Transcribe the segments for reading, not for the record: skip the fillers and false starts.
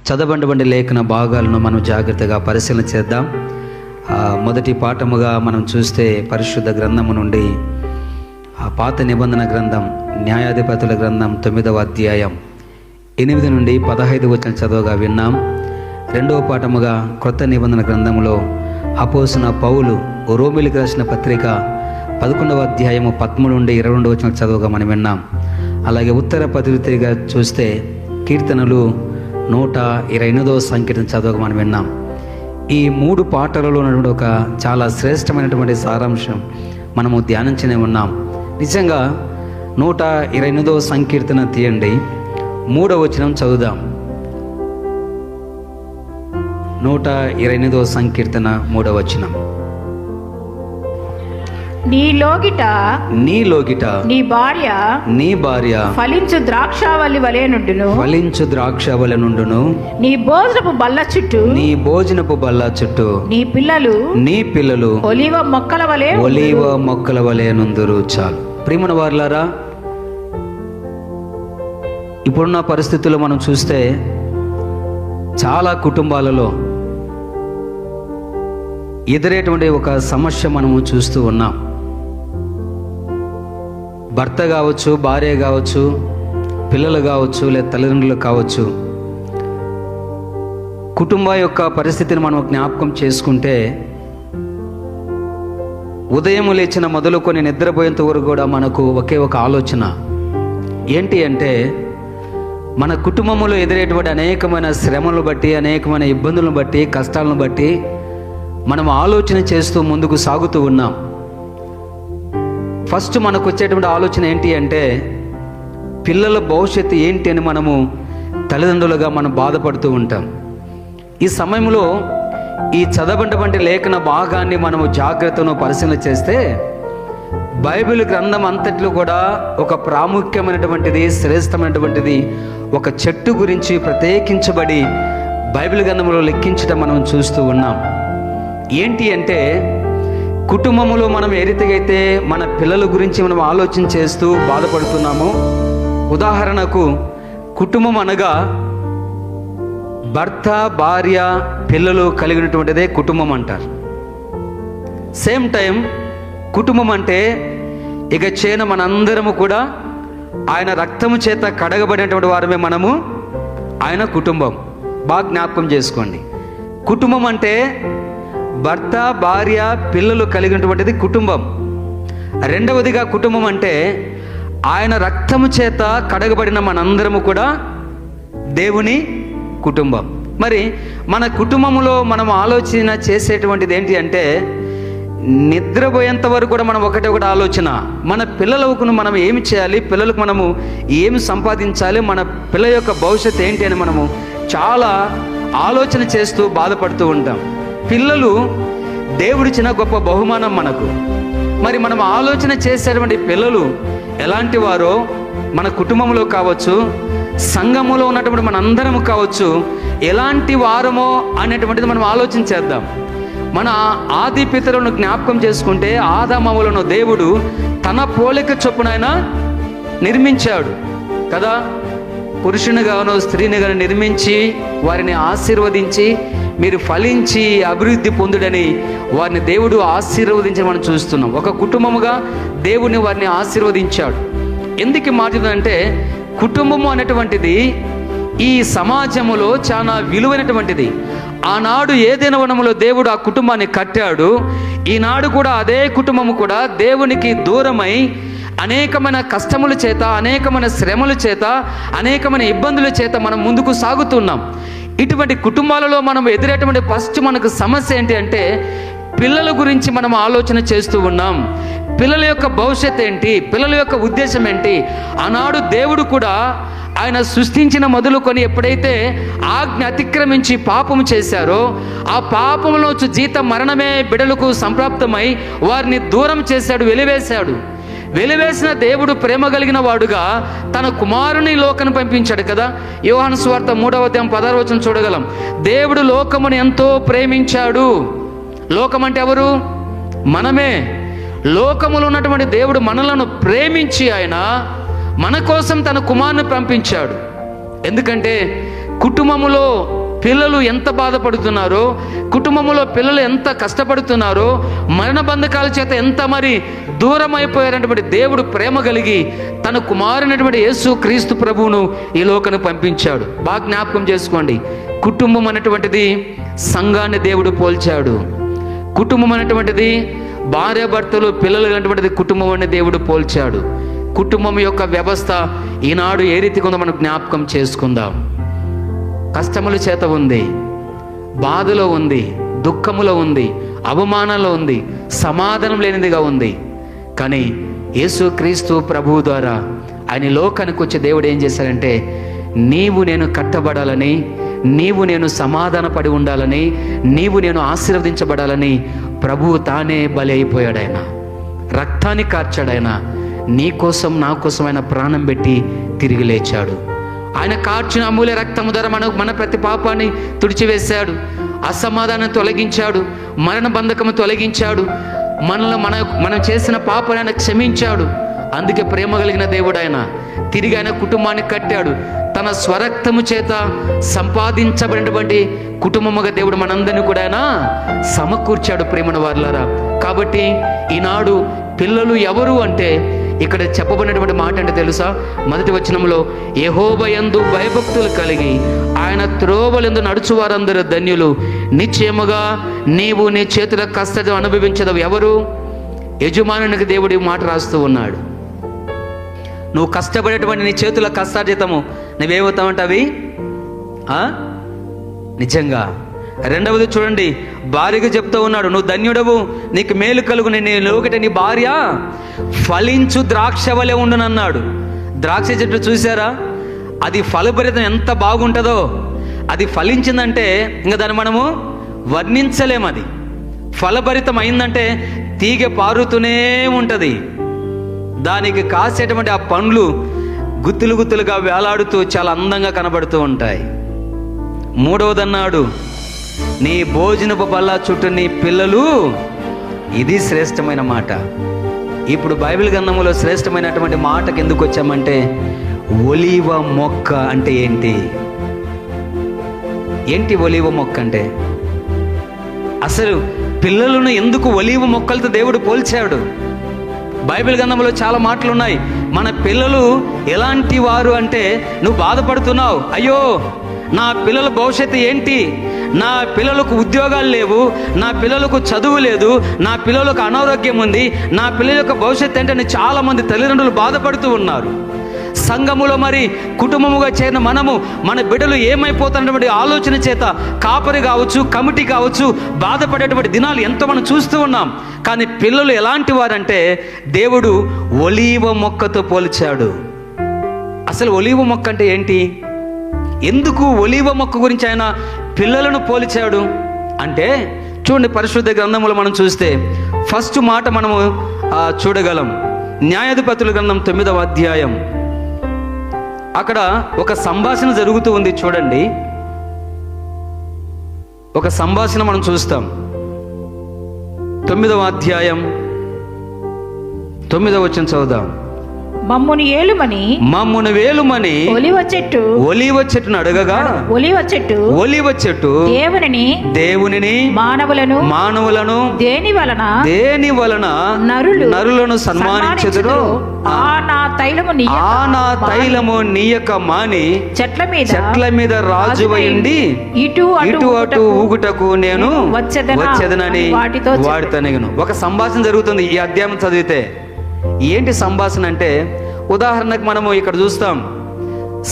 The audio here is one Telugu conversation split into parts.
చదవబడిన లేఖన భాగాలను మనం జాగ్రత్తగా పరిశీలన చేద్దాం. మొదటి పాఠముగా మనం చూస్తే పరిశుద్ధ గ్రంథము నుండి పాత నిబంధన గ్రంథం న్యాయాధిపతుల గ్రంథం 9వ అధ్యాయం 8 నుండి 15 వచనం చదవగా విన్నాం. రెండవ పాఠముగా క్రొత్త నిబంధన గ్రంథంలో అపోస్తలుడైన పౌలు రోమీయులకు రాసిన పత్రిక 11వ అధ్యాయము 13 నుండి 22 వచనం చదవగా మనం విన్నాం. అలాగే ఉత్తర పత్రికగా చూస్తే కీర్తనలు 128వ సంకీర్తన చదవగా మనం విన్నాం. ఈ 3 పాటలలో ఉన్నటువంటి ఒక చాలా శ్రేష్టమైనటువంటి సారాంశం మనము ధ్యానించనే ఉన్నాం. నిజంగా 128వ సంకీర్తన తీయండి, 3వ వచనం చదువుదాం. 128వ సంకీర్తన 3వ వచనం. నీ లోగిట నీ భార్య ఫలించు ద్రాక్షావల్లి వలె నుండును. నీ భోజనపు బల్ల చుట్టూ నీ పిల్లలు ఒలీవ మొక్కల వలె నుందురు. చాలు ప్రియమైన వారులారా, ఇప్పుడున్న పరిస్థితుల్లో మనం చూస్తే చాలా కుటుంబాలలో ఎదురేటువంటి ఒక సమస్య మనము చూస్తూ ఉన్నాం. భర్త కావచ్చు, భార్య కావచ్చు, పిల్లలు కావచ్చు, లేదా తల్లిదండ్రులు కావచ్చు, కుటుంబం యొక్క పరిస్థితిని మనం జ్ఞాపకం చేసుకుంటే ఉదయం లేచిన మొదలుకొని నిద్రపోయేంత వరకు కూడా మనకు ఒకే ఒక ఆలోచన ఏంటి అంటే, మన కుటుంబంలో ఎదురేటువంటి అనేకమైన శ్రమలను బట్టి, అనేకమైన ఇబ్బందులను బట్టి, కష్టాలను బట్టి మనం ఆలోచన చేస్తూ ముందుకు సాగుతూ ఉన్నాం. ఫస్ట్ మనకు వచ్చేటువంటి ఆలోచన ఏంటి అంటే, పిల్లల భవిష్యత్తు ఏంటి అని మనము తల్లిదండ్రులుగా మనం బాధపడుతూ ఉంటాం. ఈ సమయంలో ఈ చదవబడినటువంటి లేఖన భాగాన్ని మనము జాగ్రత్తను పరిశీలన చేస్తే బైబిల్ గ్రంథం అంతట్లో కూడా ఒక ప్రాముఖ్యమైనటువంటిది, శ్రేష్టమైనటువంటిది ఒక చెట్టు గురించి ప్రత్యేకించబడి బైబిల్ గ్రంథంలో లెక్కించడం మనం చూస్తూ ఉన్నాం. ఏంటి అంటే, కుటుంబంలో మనం ఏ రీతిగా అయితే మన పిల్లల గురించి మనం ఆలోచన చేస్తూ బాధపడుతున్నామో, ఉదాహరణకు కుటుంబం అనగా భర్త, భార్య, పిల్లలు కలిగినటువంటిదే కుటుంబం అంటారు. సేమ్ టైం కుటుంబం అంటే ఇక చేన మనందరము కూడా ఆయన రక్తము చేత కడగబడినటువంటి వారమే మనము, ఆయన కుటుంబం. బాగా జ్ఞాపకం చేసుకోండి. కుటుంబం అంటే భర్త, భార్య, పిల్లలు కలిగినటువంటిది కుటుంబం. రెండవదిగా కుటుంబం అంటే ఆయన రక్తము చేత కడగబడిన మనందరము కూడా దేవుని కుటుంబం. మరి మన కుటుంబంలో మనం ఆలోచన చేసేటువంటిది ఏంటి అంటే, నిద్రపోయేంత వరకు కూడా మనం ఒకటి ఆలోచన, మన పిల్లలకు మనం ఏమి చేయాలి, పిల్లలకు మనము ఏమి సంపాదించాలి, మన పిల్లల యొక్క భవిష్యత్తు ఏంటి అని మనము చాలా ఆలోచన చేస్తూ బాధపడుతూ ఉంటాం. పిల్లలు దేవుడిచ్చిన గొప్ప బహుమానం మనకు. మరి మనం ఆలోచన చేసేటువంటి పిల్లలు ఎలాంటి వారో మన కుటుంబంలో కావచ్చు, సంఘములో ఉన్నటువంటి మనందరము కావచ్చు, ఎలాంటి వారమో అనేటువంటిది మనం ఆలోచన చేద్దాం. మన ఆది పితరులను జ్ఞాపకం చేసుకుంటే ఆదామవులను దేవుడు తన పోలిక చొప్పున ఆయన నిర్మించాడు కదా. పురుషుని గాను స్త్రీని గాను నిర్మించి వారిని ఆశీర్వదించి మీరు ఫలించి అభివృద్ధి పొందుడని వారిని దేవుడు ఆశీర్వదించని మనం చూస్తున్నాం. ఒక కుటుంబముగా దేవుడిని వారిని ఆశీర్వదించాడు. ఎందుకు మాట్లాడుతుందంటే, కుటుంబము అనేటువంటిది ఈ సమాజములో చాలా విలువైనటువంటిది. ఆనాడు ఏదైనా వనములో దేవుడు ఆ కుటుంబాన్ని కట్టాడు. ఈనాడు కూడా అదే కుటుంబము కూడా దేవునికి దూరమై అనేకమైన కష్టముల చేత, అనేకమైన శ్రమల చేత, అనేకమైన ఇబ్బందుల చేత మనం ముందుకు సాగుతున్నాం. ఇటువంటి కుటుంబాలలో మనం ఎదురేటువంటి ఫస్ట్ మనకు సమస్య ఏంటి అంటే, పిల్లల గురించి మనం ఆలోచన చేస్తూ ఉన్నాం. పిల్లల యొక్క భవిష్యత్తు ఏంటి, పిల్లల యొక్క ఉద్దేశం ఏంటి. ఆనాడు దేవుడు కూడా ఆయన సృష్టించిన మొదలుకొని ఎప్పుడైతే ఆజ్ఞ అతిక్రమించి పాపము చేశారో, ఆ పాపంలో జీతం మరణమే బిడలకు సంప్రాప్తమై వారిని దూరం చేశాడు, వెలివేశాడు. వెలివేసిన దేవుడు ప్రేమ కలిగిన వాడుగా తన కుమారుని లోకను పంపించాడు కదా. యోహాను సువార్త 3వ అధ్యాయం 16వ వచనం చూడగలం. దేవుడు లోకమును ఎంతో ప్రేమించాడు. లోకం అంటే ఎవరు? మనమే. లోకములో ఉన్నటువంటి దేవుడు మనలను ప్రేమించి ఆయన మన కోసం తన కుమారుని పంపించాడు. ఎందుకంటే కుటుంబములో పిల్లలు ఎంత బాధపడుతున్నారో, కుటుంబంలో పిల్లలు ఎంత కష్టపడుతున్నారో, మరణ బంధకాల చేత ఎంత మరి దూరం అయిపోయారన్నటువంటి దేవుడు ప్రేమ కలిగి తన కుమారునటువంటి యేసు క్రీస్తు ప్రభువును ఈ లోకానికి పంపించాడు. బాగా జ్ఞాపకం చేసుకోండి. కుటుంబం అనేటువంటిది సంఘాన్ని దేవుడు పోల్చాడు. కుటుంబం అనేటువంటిది భార్యాభర్తలు పిల్లలు అనేటువంటిది కుటుంబం అని దేవుడు పోల్చాడు. కుటుంబం యొక్క వ్యవస్థ ఈనాడు ఏ రీతిగా ఉందో మనం జ్ఞాపకం చేసుకుందాం. కష్టముల చేత ఉంది, బాధలో ఉంది, దుఃఖములో ఉంది, అవమానంలో ఉంది, సమాధానం లేనిదిగా ఉంది. కానీ యేసుక్రీస్తు ప్రభువు ద్వారా ఆయన లోకానికి వచ్చే దేవుడు ఏం చేశారంటే, నీవు నేను కట్టబడాలని, నీవు నేను సమాధాన పడి ఉండాలని, నీవు నేను ఆశీర్వదించబడాలని ప్రభువు తానే బలి అయిపోయాడు. ఆయన రక్తాన్ని కార్చాడు. ఆయన నీ కోసం నా కోసం ఆయన ప్రాణం పెట్టి తిరిగి లేచాడు. ఆయన కార్చిన అమూల్య రక్తము ద్వారా మన ప్రతి పాపాన్ని తుడిచివేశాడు. అసమాధానం తొలగించాడు, మరణ బంధకము తొలగించాడు, మనం చేసిన పాపాన్ని ఆయన క్షమించాడు. అందుకే ప్రేమ కలిగిన దేవుడు ఆయన తిరిగి ఆయన కుటుంబాన్ని కట్టాడు. తన స్వరక్తము చేత సంపాదించబడినటువంటి కుటుంబముగా దేవుడు మనందరినీ కూడా ఆయన సమకూర్చాడు ప్రేమను వారలారా. కాబట్టి ఈనాడు పిల్లలు ఎవరు అంటే ఇక్కడ చెప్పబడినటువంటి మాట అంటే తెలుసా? మొదటి వచనంలో, యెహోవా యందు భయభక్తులు కలిగి ఆయన త్రోవలందు నడుచువారందరూ ధన్యులు, నిశ్చయముగా నీవు నీ చేతుల కష్టం అనుభవించదవు. ఎవరు? యజమానునికి దేవుడి మాట రాస్తూ ఉన్నాడు. నువ్వు కష్టపడేటువంటి నీ చేతుల కష్టార్జితము నువ్వేమవుతావంటే అవి నిజంగా. రెండవది చూడండి, భార్యగా చెప్తూ ఉన్నాడు, నువ్వు ధన్యుడవు, నీకు మేలు కలుగు, లోకిట నీ భార్య ఫలించు ద్రాక్ష వలె ఉండునన్నాడు. ద్రాక్ష చెట్టు చూసారా? అది ఫలభరితం ఎంత బాగుంటుందో. అది ఫలించిందంటే ఇంకా దాన్ని మనము వర్ణించలేము. అది ఫలభరితం అయిందంటే తీగ పారుతూనే ఉంటుంది. దానికి కాసేటువంటి ఆ పండ్లు గుత్తులు గుత్తులుగా వేలాడుతూ చాలా అందంగా కనబడుతూ ఉంటాయి. మూడవదన్నాడు, నీ భోజనపు బల్ల చుట్టూ నీ పిల్లలు. ఇది శ్రేష్టమైన మాట. ఇప్పుడు బైబిల్ గ్రంథంలో శ్రేష్టమైనటువంటి మాటకి ఎందుకు వచ్చామంటే, ఒలీవ మొక్క అంటే ఏంటి? ఒలీవ మొక్క అంటే అసలు పిల్లలను ఎందుకు ఒలీవ మొక్కలతో దేవుడు పోల్చాడు? బైబిల్ గ్రంథంలో చాలా మాటలు ఉన్నాయి. మన పిల్లలు ఎలాంటి వారు అంటే, నువ్వు బాధపడుతున్నావు, అయ్యో నా పిల్లల భవిష్యత్తు ఏంటి, నా పిల్లలకు ఉద్యోగాలు లేవు, నా పిల్లలకు చదువు లేదు, నా పిల్లలకు అనారోగ్యం ఉంది, నా పిల్లల యొక్క భవిష్యత్తు ఏంటని చాలామంది తల్లిదండ్రులు బాధపడుతూ ఉన్నారు. సంఘములో మరి కుటుంబముగా చేరిన మనము మన బిడ్డలు ఏమైపోతున్నటువంటి ఆలోచన చేత కాపరి కావచ్చు, కమిటీ కావచ్చు, బాధపడేటువంటి దినాలు ఎంతో మనం చూస్తూ ఉన్నాం. కానీ పిల్లలు ఎలాంటి వారంటే దేవుడు ఒలీవ మొక్కతో పోల్చాడు. అసలు ఒలీవ మొక్క అంటే ఏంటి? ఎందుకు ఒలీవ మొక్క గురించి ఆయన పిల్లలను పోల్చాడు అంటే, చూడండి పరిశుద్ధ గ్రంథములో మనం చూస్తే ఫస్ట్ మాట మనము చూడగలం. న్యాయాధిపతుల గ్రంథం 9వ అధ్యాయం, అక్కడ ఒక సంభాషణ జరుగుతూ ఉంది. చూడండి, ఒక సంభాషణ మనం చూస్తాం. 9వ అధ్యాయం 9వ వచనం చదువుదాం. మమ్మును వేలుమని ఒలీవ చెట్టును అడగగా, ఒలీవ చెట్టు దేవునిని మానవులను దేని వలన నరులను సన్మానించెదరో ఆ నా తైలము నీయక మాని చెట్ల మీద రాజువైండి ఇటు అటు ఊగుటకు నేను వచ్చేదనని వాటితో నెగను. ఒక సంభాషణ జరుగుతుంది ఈ అధ్యాయం చదివితే. ఏంటి సంభాషణ అంటే, ఉదాహరణకు మనము ఇక్కడ చూస్తాం,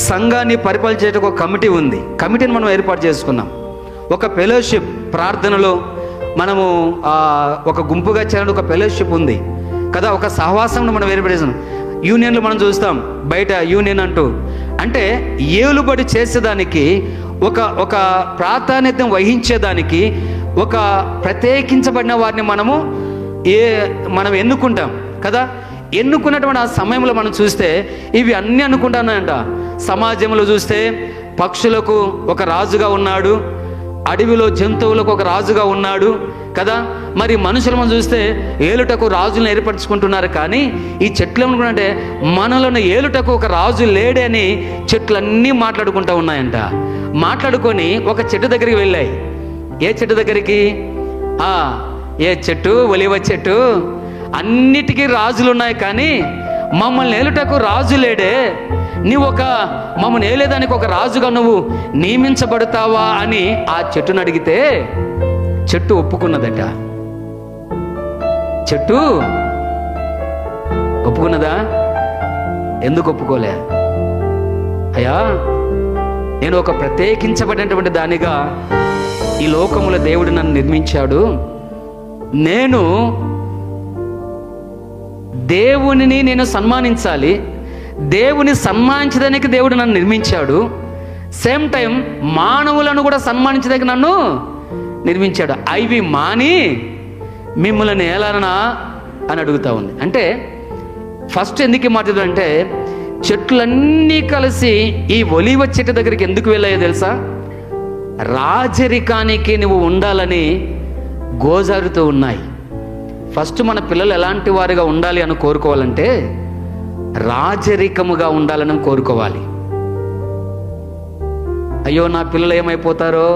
సంఘాన్ని పరిపాలించేటకు ఒక కమిటీ ఉంది. కమిటీని మనం ఏర్పాటు చేసుకున్నాం. ఒక ఫెలోషిప్, ప్రార్థనలో మనము ఒక గుంపుగా చేరడం ఒక ఫెలోషిప్ ఉంది కదా, ఒక సహవాసం మనం ఏర్పాటు చేసాం. యూనియన్లు మనం చూస్తాం బయట, యూనియన్ అంటూ అంటే ఏలుబడి చేసేదానికి, ఒక ప్రాధాన్యత వహించేదానికి ఒక ప్రత్యేకించబడిన వారిని మనం ఎన్నుకుంటాం కదా. ఎన్నుకున్నటువంటి ఆ సమయంలో మనం చూస్తే ఇవి అన్నీ అనుకుంటానంట. సమాజంలో చూస్తే పక్షులకు ఒక రాజుగా ఉన్నాడు, అడవిలో జంతువులకు ఒక రాజుగా ఉన్నాడు కదా. మరి మనుషులను చూస్తే ఏలుటకు రాజులను ఏర్పరచుకుంటున్నారు, కానీ ఈ చెట్లు ఏమనుకుంటే మనలను ఏలుటకు ఒక రాజు లేడే అని చెట్లన్నీ మాట్లాడుకుంటూ ఉన్నాయంట. మాట్లాడుకొని ఒక చెట్టు దగ్గరికి వెళ్ళాయి. ఏ చెట్టు దగ్గరికి? ఏ చెట్టు? ఒలివ చెట్టు. అన్నిటికీ రాజులు ఉన్నాయి, కానీ మమ్మల్ని ఏలుటకు రాజు లేడే, మమ్మల్ని ఏలేదానికి ఒక రాజుగా నువ్వు నియమించబడతావా అని ఆ చెట్టును అడిగితే చెట్టు ఒప్పుకున్నదట. చెట్టు ఒప్పుకున్నదా? ఎందుకు ఒప్పుకోలే? అయ్యా, నేను ఒక ప్రత్యేకించబడినటువంటి దానిగా ఈ లోకములో దేవుడు నన్ను నిర్మించాడు. నేను దేవునిని నేను సన్మానించాలి. దేవుని సన్మానించడానికి దేవుడు నన్ను నిర్మించాడు. సేమ్ టైం మానవులను కూడా సన్మానించడానికి నన్ను నిర్మించాడు. అవి మాని మిమ్మల్ని ఏలానా అని అడుగుతా ఉంది. అంటే ఫస్ట్ ఎందుకు మాట్లాడంటే, చెట్లన్నీ కలిసి ఈ ఒలీవ చెట్టు దగ్గరికి ఎందుకు వెళ్ళాయో తెలుసా? రాజరికానికి నువ్వు ఉండాలని గోజారుతూ ఉన్నాయి. ఫస్ట్ మన పిల్లలు ఎలాంటి వారిగా ఉండాలి అని కోరుకోవాలంటే రాజరికముగా ఉండాలని కోరుకోవాలి. అయ్యో, నా పిల్లలు ఏమైపోతారో,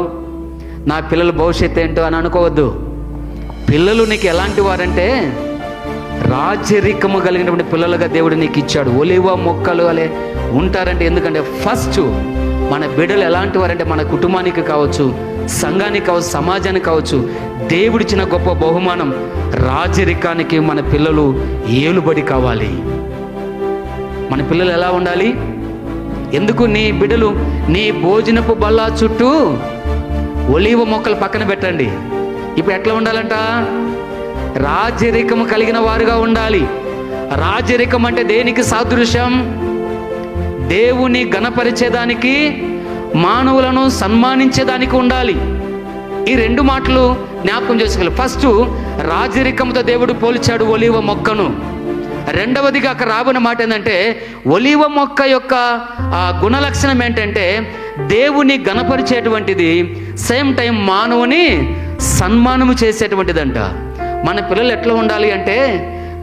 నా పిల్లల భవిష్యత్తు ఏంటో అని అనుకోవద్దు. పిల్లలు నీకు ఎలాంటి వారంటే రాజరికము కలిగినటువంటి పిల్లలుగా దేవుడు నీకు ఇచ్చాడు. ఒలివ మొక్కలు అలే ఉంటారంటే ఎందుకంటే ఫస్ట్ మన బిడ్డలు ఎలాంటి వారంటే మన కుటుంబానికి కావచ్చు, సంఘానికి కావచ్చు, సమాజానికి కావచ్చు, దేవుడిచ్చిన గొప్ప బహుమానం. రాజరికానికి మన పిల్లలు ఏలుబడి కావాలి. మన పిల్లలు ఎలా ఉండాలి? ఎందుకు నీ బిడ్డలు నీ భోజనపు బల్ల చుట్టూ ఒలీవ మొక్కలు పక్కన పెట్టండి. ఇప్పుడు ఎట్లా ఉండాలంట? రాజరికము కలిగిన వారుగా ఉండాలి. రాజరికం అంటే దేనికి సాదృశ్యం? దేవుని గణపరిచేదానికి, మానవులను సన్మానించేదానికి ఉండాలి. ఈ రెండు మాటలు జ్ఞాపకం చేసుకోవాలి. ఫస్ట్ రాజరికంతో దేవుడు పోల్చాడు ఒలీవ మొక్కను. రెండవదిగా అక్కడ రాబోయిన మాట ఏంటంటే, ఒలీవ మొక్క యొక్క గుణలక్షణం ఏంటంటే దేవుని గణపరిచేటువంటిది, సేమ్ టైం మానవుని సన్మానము చేసేటువంటిదంట. మన పిల్లలు ఎట్లా ఉండాలి అంటే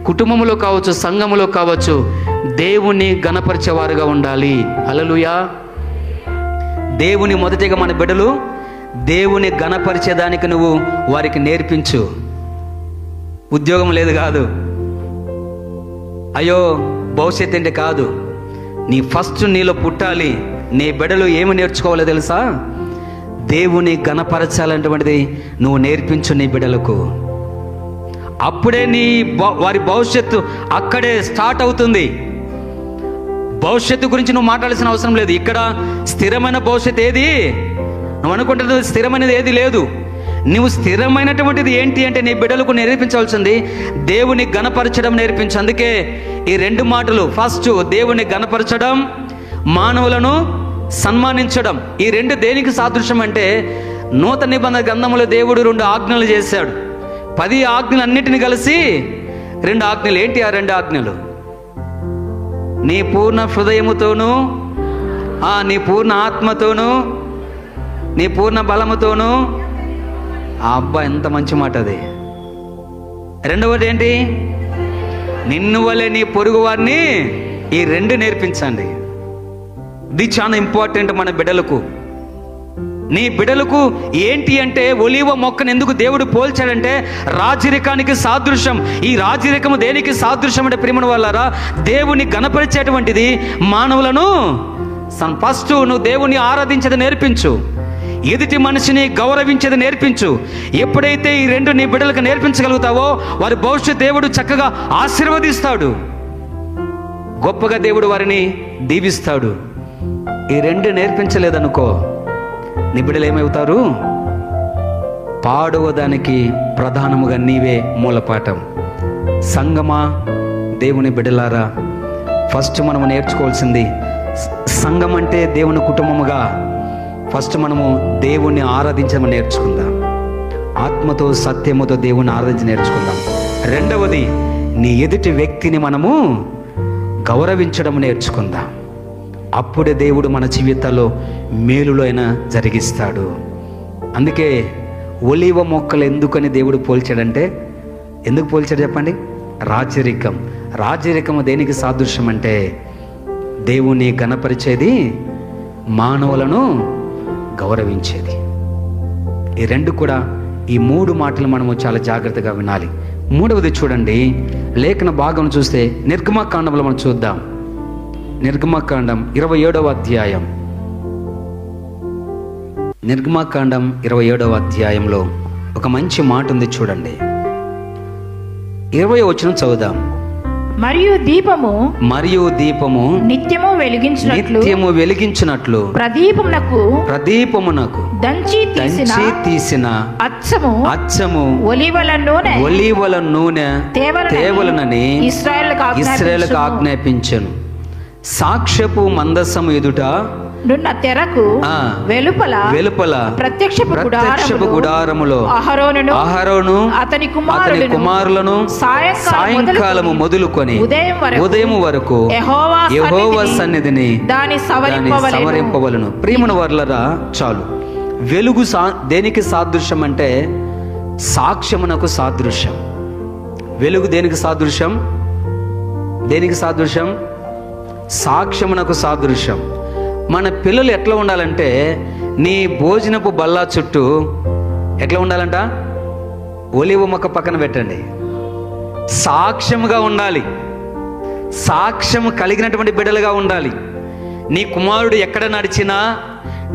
కుటుంబంలో కావచ్చు, సంఘములో కావచ్చు, దేవుని గణపరిచేవారుగా ఉండాలి. హల్లెలూయా. దేవుని మొదటిగా మన బిడ్డలు దేవుని గణపరిచేదానికి నువ్వు వారికి నేర్పించు. ఉద్యోగం లేదు కాదు, అయ్యో భవిష్యత్ ఏంటి కాదు. నీ ఫస్ట్ నీలో పుట్టాలి. నీ బిడ్డలు ఏమి నేర్చుకోవాలో తెలుసా? దేవుని గణపరచాలనేటువంటిది నువ్వు నేర్పించు నీ బిడ్డలకు. అప్పుడే వారి భవిష్యత్తు అక్కడే స్టార్ట్ అవుతుంది. భవిష్యత్తు గురించి నువ్వు మాట్లాడాల్సిన అవసరం లేదు. ఇక్కడ స్థిరమైన భవిష్యత్తు ఏది? నువ్వు అనుకుంటున్నది స్థిరమైనది ఏది లేదు. నువ్వు స్థిరమైనటువంటిది ఏంటి అంటే నీ బిడ్డలకు నేర్పించవలసింది దేవుని గణపరచడం నేర్పించు. అందుకే ఈ రెండు మాటలు, ఫస్ట్ దేవుని గణపరచడం, మానవులను సన్మానించడం. ఈ రెండు దేనికి సాదృశ్యం అంటే నూతన నిబంధన గ్రంథంలో దేవుడు 2 ఆజ్ఞలు చేశాడు. 10 ఆజ్ఞలన్నిటిని కలిసి 2 ఆజ్ఞలు. ఏంటి ఆ 2 ఆజ్ఞలు? నీ పూర్ణ హృదయముతోనూ, నీ పూర్ణ ఆత్మతోనూ, నీ పూర్ణ బలముతోనూ. అబ్బా, ఎంత మంచి మాట అది. రెండవది ఏంటి? నిన్ను వలె నీ పొరుగు వారిని. ఈ 2 నేర్పించండి. ఇది చాలా ఇంపార్టెంట్ మన బిడ్డలకు. నీ బిడ్డలకు ఏంటి అంటే ఒలీవ మొక్కను ఎందుకు దేవుడు పోల్చాడంటే రాజరికానికి సాదృశ్యం. ఈ రాజరికము దేనికి సాదృశ్యం అంటే ప్రియమైన వాళ్ళారా, దేవుని గణపరిచేటువంటిది, మానవులను ఫస్ట్ నువ్వు దేవుని ఆరాధించేది నేర్పించు, ఎదుటి మనిషిని గౌరవించేది నేర్పించు. ఎప్పుడైతే ఈ 2 నీ బిడ్డలకు నేర్పించగలుగుతావో వారి భవిష్యత్ దేవుడు చక్కగా ఆశీర్వదిస్తాడు. గొప్పగా దేవుడు వారిని దీవిస్తాడు. ఈ 2 నేర్పించలేదనుకో, నీ బిడ్డలు ఏమవుతారు? పాడవదానికి ప్రధానముగా నీవే మూలపాఠం. సంగమా, దేవుని బిడ్డలారా, ఫస్ట్ మనము నేర్చుకోవాల్సింది, సంఘం అంటే దేవుని కుటుంబముగా ఫస్ట్ మనము దేవుణ్ణి ఆరాధించమని నేర్చుకుందాం. ఆత్మతో సత్యముతో దేవుని ఆరాధించి నేర్చుకుందాం. రెండవది, నీ ఎదుటి వ్యక్తిని మనము గౌరవించడం నేర్చుకుందాం. అప్పుడే దేవుడు మన జీవితాల్లో మేలులో అయినా జరిగిస్తాడు. అందుకే ఒలీవ మొక్కలు ఎందుకని దేవుడు పోల్చాడంటే, ఎందుకు పోల్చాడు చెప్పండి? రాజరికము దేనికి సాదృశ్యం అంటే దేవుని గణపరిచేది, మానవులను గౌరవించేది. ఈ రెండు కూడా, ఈ మూడు మాటలు మనము చాలా జాగ్రత్తగా వినాలి. మూడవది చూడండి, లేఖన భాగం చూస్తే నిర్గమకాండంలో మనం చూద్దాం. నిర్గమకాండం 27వ అధ్యాయం. నిర్గమకాండం 27వ అధ్యాయంలో ఒక మంచి మాట ఉంది చూడండి. 20వ వచనం చదువుదాం. మరియు దీపము నిత్యము వెలిగించినట్లు ప్రదీపమునకు దంచి తీసిన అచ్చము ఒలీవల నూనె తేవలనని ఇశ్రాయేలుకు ఆజ్ఞాపించెను. సాక్ష్యపు మందసము ఎదుట తెరకు వెలుపల ప్రత్యక్షపు గుడారములో అహరోను అతని కుమారులను సాయంకాలము మొదలుకొని ఉదయం వరకు యెహోవా సన్నిధిని దాని సవరింపవలెను. ప్రియమైన వర్లరా, చాలు. వెలుగు దేనికి సాదృశ్యం అంటే సాక్ష్యమునకు సాదృశ్యం. వెలుగు దేనికి సాదృశ్యం? సాక్ష్యమునకు సాదృశ్యం. మన పిల్లలు ఎట్లా ఉండాలంటే, నీ భోజనపు బల్లా చుట్టూ ఎట్లా ఉండాలంట? ఒలీవ మొక్క పక్కన పెట్టండి. సాక్ష్యముగా ఉండాలి. సాక్ష్యము కలిగినటువంటి బిడ్డలుగా ఉండాలి. నీ కుమారుడు ఎక్కడ నడిచినా,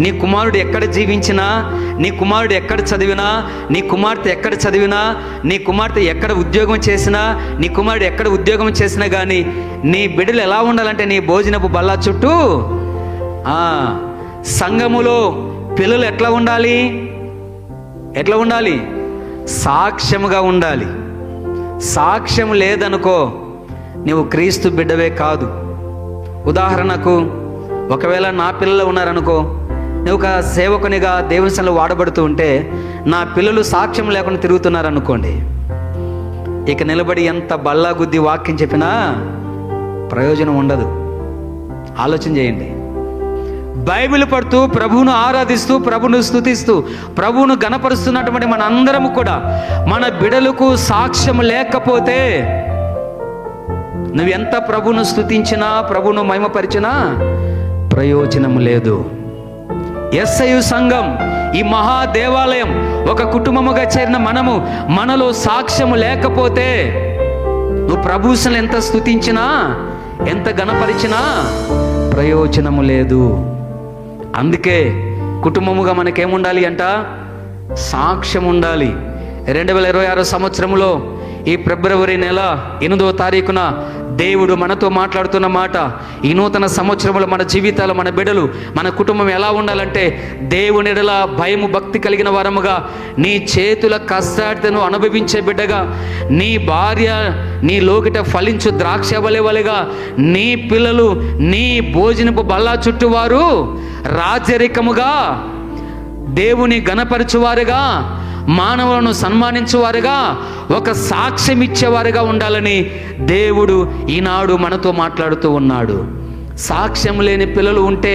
నీ కుమారుడు ఎక్కడ జీవించినా, నీ కుమారుడు ఎక్కడ చదివినా, నీ కుమార్తె ఎక్కడ చదివినా, నీ కుమార్తె ఎక్కడ ఉద్యోగం చేసినా, నీ కుమారుడు ఎక్కడ ఉద్యోగం చేసినా కానీ నీ బిడ్డలు ఎలా ఉండాలంటే, నీ భోజనపు బల్లా చుట్టూ, సంఘములో పిల్లలు ఎట్లా ఉండాలి? సాక్ష్యముగా ఉండాలి. సాక్ష్యం లేదనుకో, నువ్వు క్రీస్తు బిడ్డవే కాదు. ఉదాహరణకు, ఒకవేళ నా పిల్లలు ఉన్నారనుకో, నువ్వు ఒక సేవకునిగా దేవుని సన్నిధిలో వాడబడుతూ ఉంటే, నా పిల్లలు సాక్ష్యం లేకుండా తిరుగుతున్నారనుకోండి, ఇక నిలబడి ఎంత బల్లా గుద్ది వాక్యం చెప్పినా ప్రయోజనం ఉండదు. ఆలోచన చేయండి. బైబిల్ పడుతూ, ప్రభువును ఆరాధిస్తూ, ప్రభువును స్తుతిస్తూ, ప్రభువును గణపరుస్తున్నటువంటి మన అందరము కూడా, మన బిడలకు సాక్ష్యం లేకపోతే నువ్వు ఎంత ప్రభువును స్తుతించినా, ప్రభువును మహిమపరిచినా ప్రయోజనం లేదు. ఎస్ఐయు సంఘం, ఈ మహా దేవాలయం, ఒక కుటుంబముగా చేరిన మనలో సాక్ష్యము లేకపోతే నువ్వు ప్రభువును ఎంత స్తుతించినా, ఎంత గణపరిచినా ప్రయోజనము లేదు. అందుకే కుటుంబముగా మనకేముండాలి అంట? సాక్ష్యం ఉండాలి. 2026 సంవత్సరంలో ఈ ఫిబ్రవరి నెల 8వ తారీఖున దేవుడు మనతో మాట్లాడుతున్న మాట, ఈ నూతన సంవత్సరంలో మన జీవితాలు, మన బిడ్డలు, మన కుటుంబం ఎలా ఉండాలంటే, దేవుని ఎడల భయము భక్తి కలిగిన వారముగా, నీ చేతుల కష్టార్తను అనుభవించే బిడ్డగా, నీ భార్య నీ లోకిట ఫలించు ద్రాక్ష వలెగా, నీ పిల్లలు నీ భోజనపు బల్లా చుట్టువారు రాజరికముగా, దేవుని గణపరచువారుగా, మానవులను సన్మానించేవారుగా, ఒక సాక్ష్యం ఇచ్చేవారుగా ఉండాలని దేవుడు ఈనాడు మనతో మాట్లాడుతూ ఉన్నాడు. సాక్ష్యం లేని పిల్లలు ఉంటే,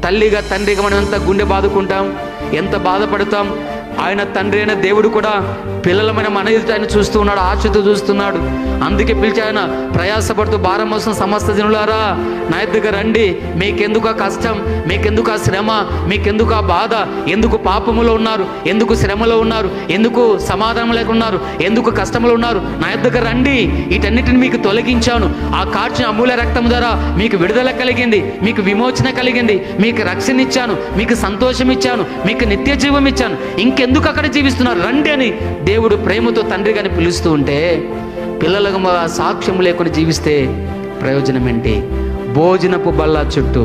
తల్లిగా తండ్రిగా మనం ఎంత గుండె బాదుకుంటాం, ఎంత బాధపడతాం. ఆయన తండ్రి అయిన దేవుడు కూడా పిల్లలమైన మన ఎదుట చూస్తూ ఉన్నాడు, ఆశతో చూస్తున్నాడు. అందుకే పిలిచి ఆయన, ప్రయాసపడుతూ భారం మోసిన సమస్త జనులారా నా ఎద్దుగా రండి, మీకెందుకు ఆ కష్టం, మీకెందుకు ఆ శ్రమ, మీకెందుకు ఆ బాధ, ఎందుకు పాపములో ఉన్నారు, ఎందుకు శ్రమలో ఉన్నారు, ఎందుకు సమాధానం లేకున్నారు, ఎందుకు కష్టంలో ఉన్నారు, నా ఎద్దుగా రండి, వీటన్నిటిని మీకు తొలగించాను. ఆ కార్చిన అమూల్య రక్తం ద్వారా మీకు విడుదల కలిగింది, మీకు విమోచన కలిగింది, మీకు రక్షణ ఇచ్చాను, మీకు సంతోషం ఇచ్చాను, మీకు నిత్య జీవం ఇచ్చాను, ఇంకెందుకు అక్కడ జీవిస్తున్నారు, రండి అని దేవుడు ప్రేమతో తండ్రిగాని పిలుస్తూ ఉంటే, పిల్లలకు సాక్ష్యం లేకుండా జీవిస్తే ప్రయోజనం ఏంటి? భోజనపు బల్ల చుట్టూ